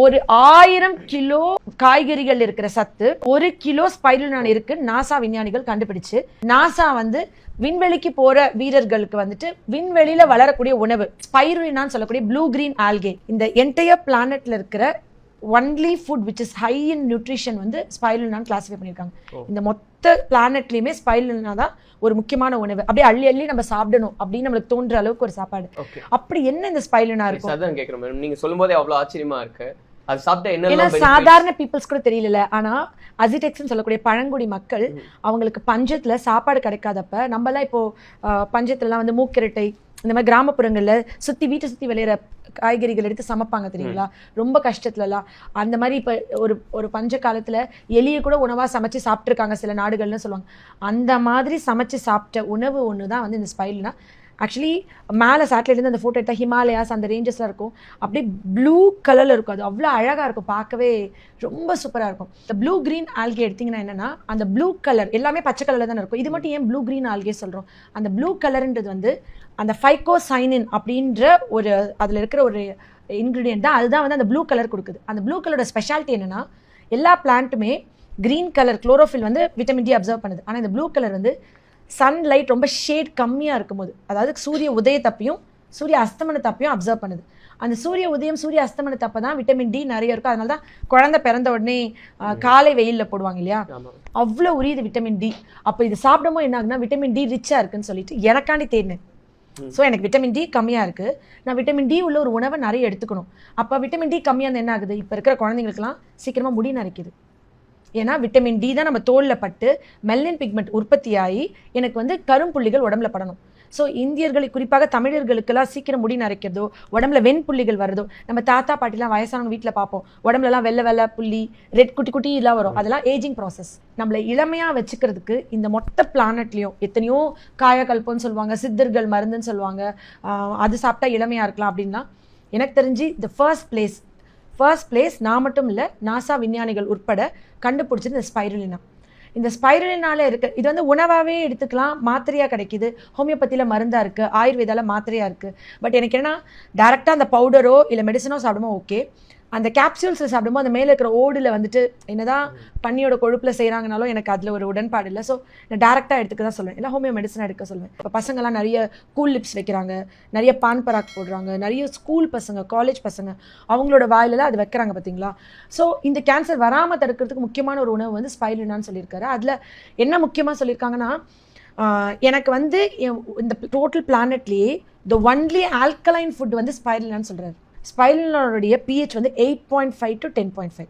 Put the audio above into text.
ஒரு 1000 கிலோ காய்கறிகள் இருக்கிற சத்து 1 கிலோ ஸ்பைருலினா இருக்கு. நாசா விஞ்ஞானிகள் கண்டுபிடிச்சு நாசா விண்வெளிக்கு போற வீரர்களுக்கு விண்வெளியில வளரக்கூடிய உணவு ஸ்பைருலினான்னு சொல்லக்கூடிய ப்ளூ கிரீன் ஆல்கே. இந்த என்டையர் பிளானட்ல இருக்கிற only food which is high in nutrition ஸ்பைருலினான்னு கிளாசிஃபை பண்ணியிருக்காங்க. இந்த மொத்த பிளானட்லயுமே ஸ்பைருலினா தான் ஒரு முக்கியமான உணவு. அப்படியே அள்ளி அள்ளி நம்ம சாப்பிடணும் அப்படின்னு நம்மளுக்கு தோன்ற அளவுக்கு ஒரு சாப்பாடு. அப்படி என்ன இந்த ஸ்பைருலினா இருக்கும்? அதான் கேக்குறேன். நீங்க சொல்லும்போதே அவ்வளவு ஆச்சரியமா இருக்கு. அது சாப்பிட்டா என்ன சாதாரண பீப்புள்ஸ் கூட தெரியல. ஆனா அசிடெக்ஸ்ன்னு சொல்லக்கூடிய பழங்குடி மக்கள் அவங்களுக்கு பஞ்சத்துல சாப்பாடு கிடைக்காதப்ப நம்மலாம் இப்போ பஞ்சத்துலலாம் மூக்கிரட்டை இந்த மாதிரி கிராமப்புறங்கள்ல வீட்டை சுத்தி விளையிற காய்கறிகள் எடுத்து சமைப்பாங்க தெரியுங்களா, ரொம்ப கஷ்டத்துலலாம். அந்த மாதிரி இப்போ ஒரு பஞ்ச காலத்துல எலியை கூட உணவா சமைச்சு சாப்பிட்டுருக்காங்க சில நாடுகள்னு சொல்லுவாங்க. அந்த மாதிரி சமைச்சு சாப்பிட்ட உணவு ஒண்ணுதான் இந்த ஸ்பைருலினா. ஆக்சுவலி மேலே சேட்டலைட்லேருந்து அந்த ஃபோட்டோ எடுத்தால் ஹிமாலயாஸ் அந்த ரேஞ்சஸ்லாம் இருக்கும். அப்படியே ப்ளூ கலரில் இருக்கும். அது அவ்வளோ அழகாக இருக்கும், பார்க்கவே ரொம்ப சூப்பராக இருக்கும். இந்த ப்ளூ க்ரீன் ஆல்கே எடுத்திங்கன்னா என்னென்னா, அந்த ப்ளூ கலர் எல்லாமே பச்சை கலரில் தானே இருக்கும். இது மட்டும் ஏன் ப்ளூ க்ரீன் ஆல்கே சொல்கிறோம்? அந்த ப்ளூ கலருன்றது அந்த ஃபைகோசைனின் அப்படின்ற ஒரு அதில் இருக்கிற ஒரு இன்க்ரீடியன்ட் தான். அதுதான் அந்த ப்ளூ கலர் கொடுக்குது. அந்த ப்ளூ கலரோட ஸ்பெஷாலிட்டி என்னென்னா, எல்லா பிளான்ட்டுமே green colour chlorophyll vitamin D absorb பண்ணுது. ஆனால் இந்த ப்ளூ கலர் சன்லைட் ரொம்ப ஷேட் கம்மியாக இருக்கும்போது, அதாவது சூரிய உதயத்தப்பையும் சூரிய அஸ்தமனத்தப்பையும் அப்சர்வ் பண்ணுது. அந்த சூரிய உதயம் சூரிய அஸ்தமனத்தப்ப தான் விட்டமின் டி நிறைய இருக்கும். அதனால தான் குழந்தை பிறந்த உடனே காலை வெயிலில் போடுவாங்க இல்லையா, அவ்வளோ உரியுது விட்டமின் டி. அப்போ இது சாப்பிடும்போது என்ன ஆகுனா, விட்டமின் டி ரிச்சாக இருக்குன்னு சொல்லிட்டு எனக்காண்டி தேடினேன். ஸோ எனக்கு விட்டமின் டி கம்மியாக இருக்குது, நான் விட்டமின் டி உள்ள ஒரு உணவை நிறைய எடுத்துக்கணும். அப்போ விட்டமின் டி கம்மியாக என்ன ஆகுது, இப்போ இருக்கிற குழந்தைங்களுக்குலாம் சீக்கிரமாக முடி நரைக்குது. ஏன்னா விட்டமின் டி தான் நம்ம தோலில் பட்டு மெலனின் பிக்மெண்ட் உற்பத்தியாகி எனக்கு கரும்புள்ளிகள் உடம்புல படணும். ஸோ இந்தியர்களை குறிப்பாக தமிழர்களுக்கெல்லாம் சீக்கிரம் முடி நரைக்கிறதோ உடம்புல வெண்புள்ளிகள் வருதோ, நம்ம தாத்தா பாட்டிலாம் வயசானவங்க வீட்டில் பார்ப்போம், உடம்புலலாம் வெள்ளை வெள்ளை புள்ளி ரெட் குட்டி குட்டி எல்லாம் வரும். அதெல்லாம் ஏஜிங் ப்ராசஸ். நம்மளை இளமையாக வச்சுக்கிறதுக்கு இந்த மொத்த பிளானட்லேயும் எத்தனையோ காயக்கல்பம்னு சொல்லுவாங்க, சித்தர்கள் மருந்துன்னு சொல்லுவாங்க, அது சாப்பிட்டா இளமையாக இருக்கலாம் அப்படின்னா. எனக்கு தெரிஞ்சு ஃபர்ஸ்ட் பிளேஸ் நான் மட்டும் இல்லை, நாசா விஞ்ஞானிகள் உட்பட கண்டுபிடிச்சது இந்த ஸ்பைருலினா. இந்த ஸ்பைருலினால இருக்க இது உணவாகவே எடுத்துக்கலாம், மாத்திரையாக கிடைக்கிது, ஹோமியோபதியில் மருந்தாக இருக்குது, ஆயுர்வேதாவில் மாத்திரையாக இருக்குது. பட் எனக்கு என்னன்னா, டேரெக்டாக அந்த பவுடரோ இல்லை மெடிசனோ சாப்பிடுமோ ஓகே, அந்த கேப்சூல்ஸில் சாப்பிடும்போது அந்த மேலே இருக்கிற ஓடில் என்னதான் பன்னியோட கொழுப்பில் செய்கிறாங்கனாலும் எனக்கு அதில் ஒரு உடன்பாடு இல்லை. ஸோ நான் டேரெக்டாக எடுத்துக்க தான் சொல்லுவேன், இல்லை ஹோமியோ மெடிசனாக எடுக்க சொல்லுவேன். இப்போ பசங்கள்லாம் நிறைய கூல் லிப்ஸ் வைக்கிறாங்க, நிறைய பான் பராக் போடுறாங்க, நிறைய ஸ்கூல் பசங்க காலேஜ் பசங்க அவங்களோட வாயிலெல்லாம் அது வைக்கிறாங்க பார்த்தீங்களா. ஸோ இந்த கேன்சர் வராமல் தடுக்கிறதுக்கு முக்கியமான ஒரு உணவு ஸ்பைருலினான்னு சொல்லியிருக்காரு. அதில் என்ன முக்கியமாக சொல்லியிருக்காங்கன்னா, எனக்கு இந்த டோட்டல் பிளானட்லேயே த ஒன்லி ஆல்கலைன் ஃபுட் ஸ்பைருலினான்னு சொல்கிறாரு. ஸ்பைருலினாவுடைய pH 8.5 to 10.5.